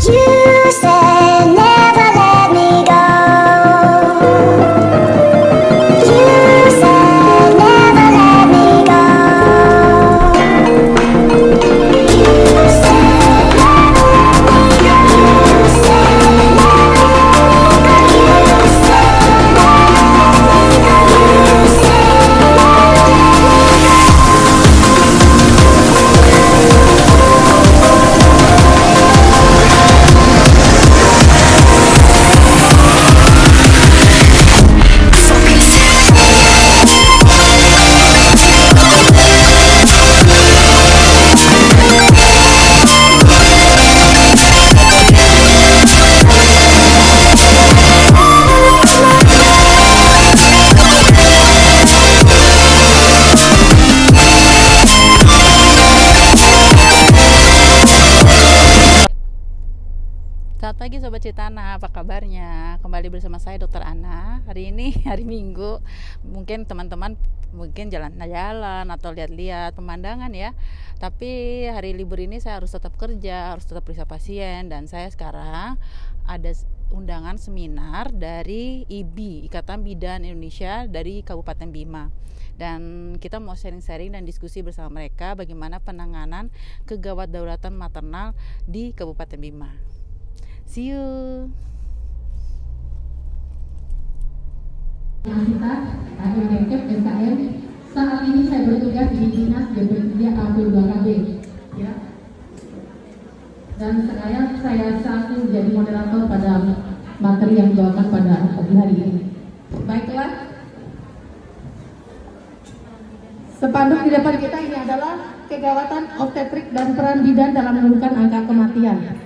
You said never let me go. You said never let me go. You said never let me go. You said never let me go. You said never let me go. You said Selamat pagi Sobat Citana, apa kabarnya? Kembali bersama saya Dr. Ana. Hari ini hari Minggu, mungkin teman-teman jalan-jalan atau lihat-lihat pemandangan ya. Tapi hari libur ini saya harus tetap kerja, harus tetap periksa pasien. Dan saya sekarang ada undangan seminar dari IBI, Ikatan Bidan Indonesia dari Kabupaten Bima. Dan kita mau sharing-sharing dan diskusi bersama mereka bagaimana penanganan kegawat daulatan maternal di Kabupaten Bima. See you. Asita, AMKF, SKM. Saat ini saya bertugas di Dinas DP3 AP2KB. Ya. Dan sekarang saya satu jadi moderator pada materi yang dibawakan pada pagi hari ini. Baiklah. Spanduk di depan kita ini adalah kegawatan obstetrik dan peran bidan dalam menurunkan angka kematian.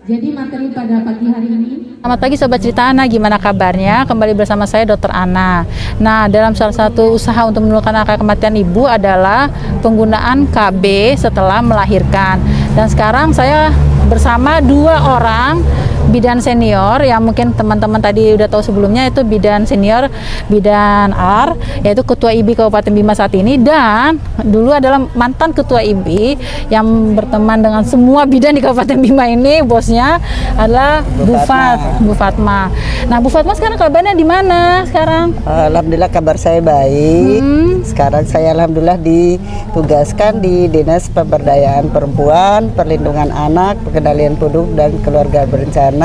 Jadi materi pada pagi hari ini. Selamat pagi Sobat Cerita Ana, gimana kabarnya? Kembali bersama saya Dr. Ana. Nah, dalam salah satu usaha untuk menurunkan angka kematian ibu adalah penggunaan KB setelah melahirkan. Dan sekarang saya bersama dua orang bidan senior yang mungkin teman-teman tadi udah tahu sebelumnya, itu bidan senior, bidan R, yaitu Ketua IBI Kabupaten Bima saat ini, dan dulu adalah mantan Ketua IBI yang berteman dengan semua bidan di Kabupaten Bima ini. Bosnya adalah Bu Fatma. Nah, Bu Fatma sekarang kabarnya di mana sekarang? Alhamdulillah kabar saya baik. Sekarang saya alhamdulillah ditugaskan di Dinas Pemberdayaan Perempuan, Perlindungan Anak, Pengendalian Penduduk dan Keluarga Berencana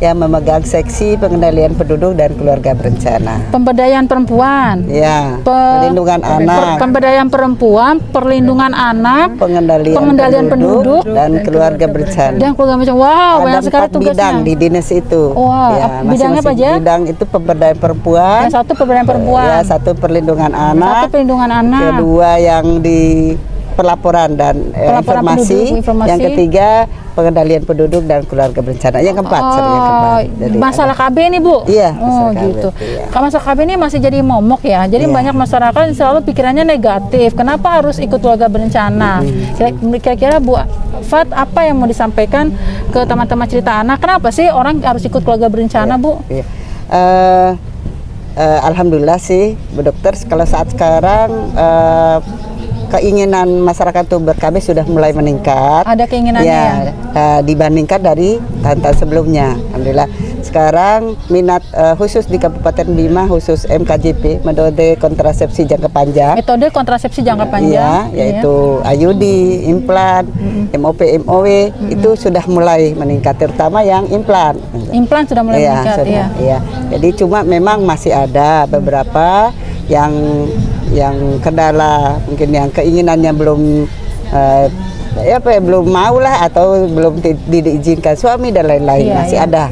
yang memegang seksi pengendalian penduduk dan keluarga berencana. Pemberdayaan perempuan. Ya. Perlindungan anak. Pemberdayaan perempuan, perlindungan anak, pengendalian penduduk dan keluarga berencana. Dan keluarga berencana. Wow, ada banyak sekali 4 tugasnya. bidang di dinas itu. Wow, Ya, bidangnya apa aja? Bidang itu pemberdayaan perempuan. Yang satu pemberdayaan perempuan. Ya, satu perlindungan anak. Satu perlindungan anak. Kedua yang di pelaporan dan informasi. Yang ketiga pengendalian penduduk dan keluarga berencana. Yang keempat masalah KB nih Bu. Iya. Oh gitu. Kalau masalah KB ini masih jadi momok ya. Jadi banyak masyarakat yang selalu pikirannya negatif. Kenapa harus ikut keluarga berencana? Kira-kira Bu Fat, apa yang mau disampaikan ke teman-teman Cerita Anak? Kenapa sih orang harus ikut keluarga berencana Bu? Iya. Alhamdulillah sih Bu Dokter, kalau saat sekarang keinginan masyarakat untuk ber-KB sudah mulai meningkat. Ada keinginannya ya? Dibandingkan dari tahun-tahun sebelumnya. Alhamdulillah. Sekarang minat khusus di Kabupaten Bima, khusus MKJP, metode kontrasepsi jangka panjang. Metode kontrasepsi jangka panjang. Iya, yaitu IUD, implan, MOP, MOW, itu sudah mulai meningkat, terutama yang implan. Implan sudah mulai meningkat, Iya. Jadi cuma memang masih ada beberapa yang kendala, mungkin yang keinginannya belum belum mau lah, atau belum diizinkan suami dan lain-lain. Masih ada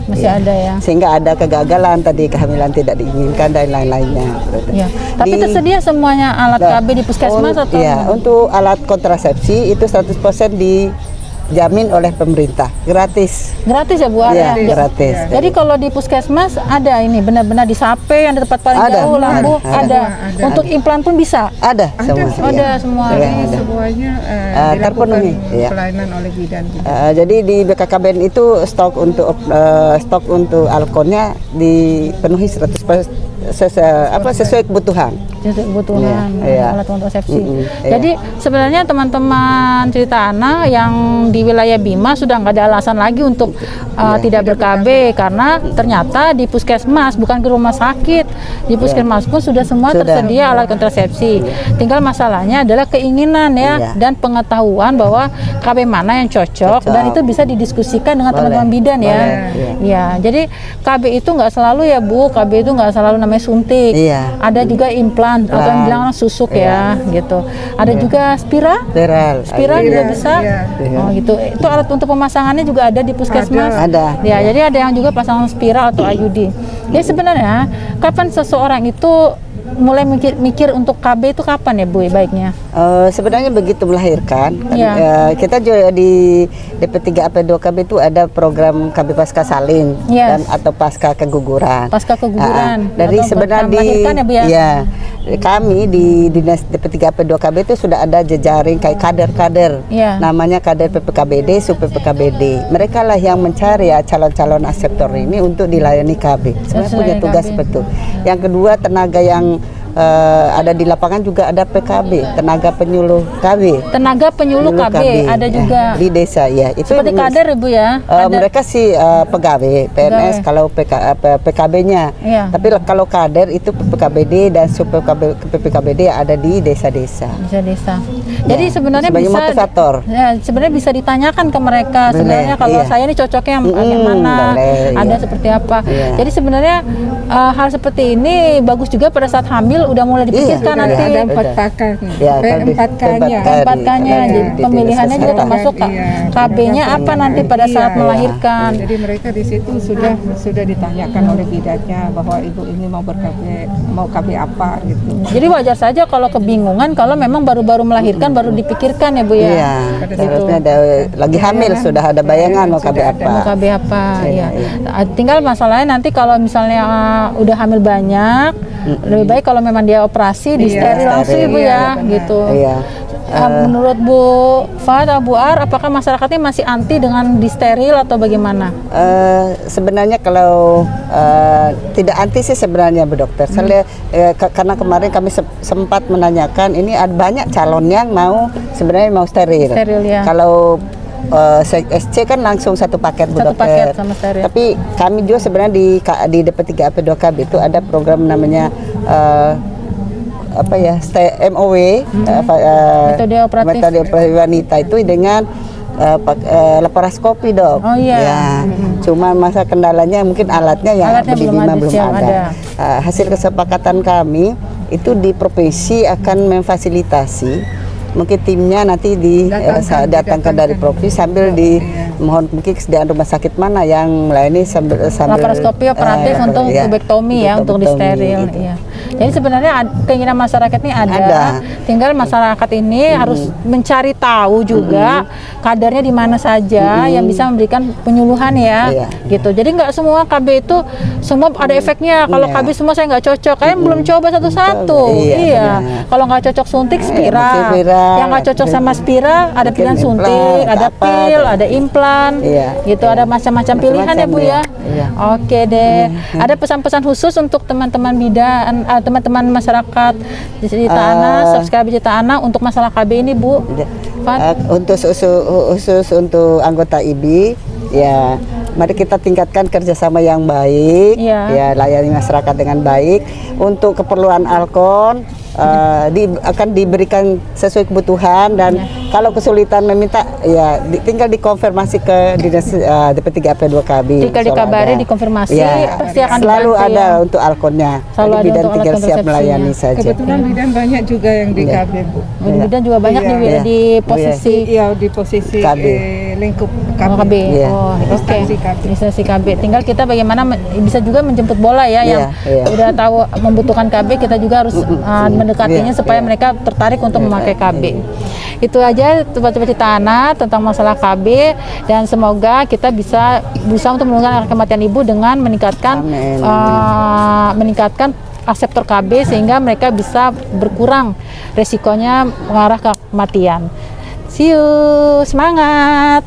ya. Sehingga ada kegagalan tadi, kehamilan tidak diinginkan dan lain-lainnya. Ya. Tapi tersedia semuanya alat KB di puskesmas atau? Iya, untuk alat kontrasepsi itu 100% dijamin oleh pemerintah, gratis. Gratis ya Bu? Iya, gratis. Jadi kalau di puskesmas ada ini benar-benar di Sape yang di tempat paling jauh, Lambu ada. Untuk implan pun bisa? Ada semua. Ada semua. Jadi semuanya dilakukan pelayanan oleh bidan. Jadi di BKKBN itu stok untuk alkonnya dipenuhi 100%. sesuai kebutuhan. Kebutuhan Iya. alat kontrasepsi. Iya. Jadi sebenarnya teman-teman cerita anak yang di wilayah Bima sudah nggak ada alasan lagi untuk tidak ber-KB, karena ternyata di puskesmas, bukan ke rumah sakit, di puskesmas pun sudah semua Sudah. tersedia alat kontrasepsi. Tinggal masalahnya adalah keinginan ya, Iya. dan pengetahuan bahwa KB mana yang cocok, dan itu bisa didiskusikan dengan Boleh. teman-teman bidan ya. Boleh, Ya, jadi KB itu nggak selalu ya Bu, KB itu nggak selalu namanya suntik. Iya. Ada juga implan atau yang bilang orang susuk ya, gitu. Ada juga spiral juga bisa. Iya. Oh gitu. Itu alat untuk pemasangannya juga ada di puskesmas. Ada. Ya, jadi ada yang juga pasang spiral atau IUD. Jadi sebenarnya kapan seseorang itu mulai mikir untuk KB itu kapan ya Bu baiknya? Sebenarnya begitu melahirkan, Iya. kita juga di DP3 AP2 KB itu ada program KB pasca salin Yes. dan atau pasca keguguran. Pasca keguguran. Dari atau sebenarnya bahkan melahirkan ya Bu ya? Iya. Kami di Dinas DP3 AP2 KB itu sudah ada jejaring kayak kader-kader. Iya. Namanya kader PPKBD, sub PPKBD. Mereka lah yang mencari ya calon-calon aseptor ini untuk dilayani KB. Sebenarnya punya Dilayani tugas KB. seperti itu. Yang kedua, tenaga yang ada di lapangan juga ada PKB, tenaga penyuluh KB. Tenaga penyuluh KB, ada juga. Di desa ya. Itu Seperti kader Ibu ya? Ada. mereka sih pegawai PNS kalau PKB-nya. Iya. Tapi kalau kader itu PPKBD dan sub PPKBD ada di desa-desa. Desa-desa. Jadi sebenarnya sebagai bisa motivator. Ya, sebenarnya bisa ditanyakan ke mereka Boleh, sebenarnya kalau iya. saya ini cocoknya yang mana, boleh, ada iya. seperti apa. Iya. Jadi sebenarnya hal seperti ini bagus juga pada saat hamil udah mulai dipikirkan Iya, nanti. Ada 4 Udah. pakan, Ya, kalau di- 4 kanya. tempat Empat K-nya, Iya, jadi di pemilihannya dinas juga kesehatan. termasuk Iya, KB-nya apa nanti pada saat Iya. melahirkan. Jadi mereka di situ sudah ditanyakan oleh bidannya bahwa ibu ini mau KB apa gitu. Jadi wajar saja kalau kebingungan kalau memang baru-baru melahirkan baru dipikirkan ya Bu ya. Iya. Harusnya ada lagi hamil sudah ada bayangan mau KB apa. Mau KB apa Iya, ya. Tinggal masalahnya nanti kalau misalnya udah hamil banyak, lebih baik kalau memang dia operasi di steril langsung Ibu Iya, ya, benar. gitu. Iya. Menurut Bu Fat atau Bu Ar, apakah masyarakatnya masih anti dengan di steril atau bagaimana? Sebenarnya kalau tidak anti sih sebenarnya Bu Dokter. Karena kemarin kami sempat menanyakan ini ada banyak calon yang sebenarnya mau steril. Steril, ya. Kalau SC kan langsung satu paket Bu Satu Dokter. paket sama steril. Tapi kami juga sebenarnya di DP3 AP2 KB itu ada program namanya MOW, Metode operatif. metode operatif wanita itu dengan laparoskopi Dok. Oh, iya. Ya. Cuma masa kendalanya mungkin alatnya yang Alatnya di belum Bima ada, belum siap ada. ada. Hasil kesepakatan kami itu di provinsi akan memfasilitasi. Mungkin timnya nanti datangkan dari provinsi sambil mohon mungkin kesediaan rumah sakit mana yang melayani sambil Laparoskopi operatif untuk tubektomi ya, untuk di steril. gitu. Iya. Jadi sebenarnya keinginan masyarakat ini ada. Tinggal masyarakat ini harus mencari tahu juga kadarnya di mana saja yang bisa memberikan penyuluhan ya, Iya. gitu. Jadi nggak semua KB itu semua ada efeknya. Kalau Iya. KB semua saya nggak cocok, kalian belum coba satu-satu. Iya, Iya. benar. Kalau nggak cocok suntik spiral. spiral. Yang nggak cocok sama spiral ada Mungkin pilihan implan, suntik, ada apa, pil, ada implan, Iya, gitu. iya. Ada macam-macam pilihan ya Bu ya. Iya. Oke deh. Ada pesan-pesan khusus untuk teman-teman bidan, teman-teman masyarakat di Cerita Anak, subscribe Cerita Anak untuk masalah KB ini Bu? Fat? Untuk khusus untuk anggota IBI ya, mari kita tingkatkan kerjasama yang baik, Iya. ya layani masyarakat dengan baik. Untuk keperluan Alkon akan diberikan sesuai kebutuhan dan kalau kesulitan meminta ya tinggal dikonfirmasi ke dinas DP3 AP2 KB. Tinggal dikabari, dikonfirmasi, pasti akan selalu dibantu ada ya. untuk Alkonnya. Selalu Jadi ada bidan untuk tinggal alat siap kontrasepsinya. melayani saja. Kebetulan bidan banyak juga yang di KB, Bu. Bidan juga banyak Iya. di posisi Iya, di posisi KB. lingkup KB. KB. Iya. Oh, oke. Instansi KB. Instansi KB. Tinggal kita bagaimana bisa juga menjemput bola ya, yang Iya. udah tahu membutuhkan KB, kita juga harus mendekatinya Iya, supaya mereka tertarik untuk memakai KB. Itu aja Sobat-Sobat Cerita Anak tentang masalah KB, dan semoga kita bisa berusaha untuk menurunkan angka kematian ibu dengan meningkatkan Amin. meningkatkan aseptor KB sehingga mereka bisa berkurang resikonya mengarah ke kematian. See you, semangat.